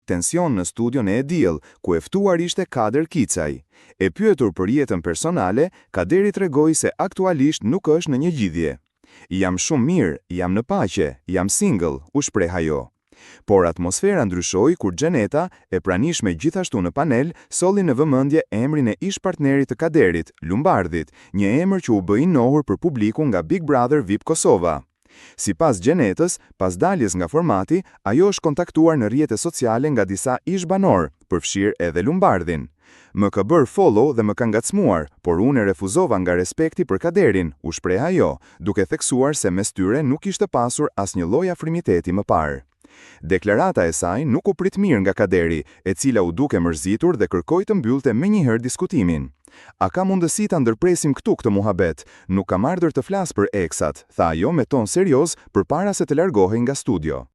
tension në studion e Diell, ku e ftuar ishte Kader Kicaj. E pyetur për jetën personale, Kaderi tregoi se aktualisht nuk është në një lidhje. Jam shumë mirë, jam në paqe, jam single, u shpreh ajo. Por atmosfera ndryshoi kur Xheneta, e pranishme gjithashtu në panel, solli në vëmendje emrin e ish-partnerit të Kaderit, Lumbardhit, një emër që u bë i njohur për publikun nga Big Brother VIP Kosova. Sipas Xhenetës, pas daljes nga formati, ajo është kontaktuar në rrjete sociale nga disa ish-banor, përfshirë edhe Lumbardhin. Më ka bërë follow dhe më ka ngacmuar, por unë e refuzova nga respekti për Kaderin, u shpreh ajo, duke theksuar se mes tyre nuk ishte pasur asnjë lloj afrimiteti më parë. Deklarata e saj nuk u prit mirë nga Kaderi, e cila u duke mërzitur dhe kërkoi të mbyllte menjëherë diskutimin. A ka mundësi ta ndërpresim këtu këtë muhabet? Nuk kam ardhur të flas për eksat, tha ajo me ton serioz përpara se të largohej nga studio.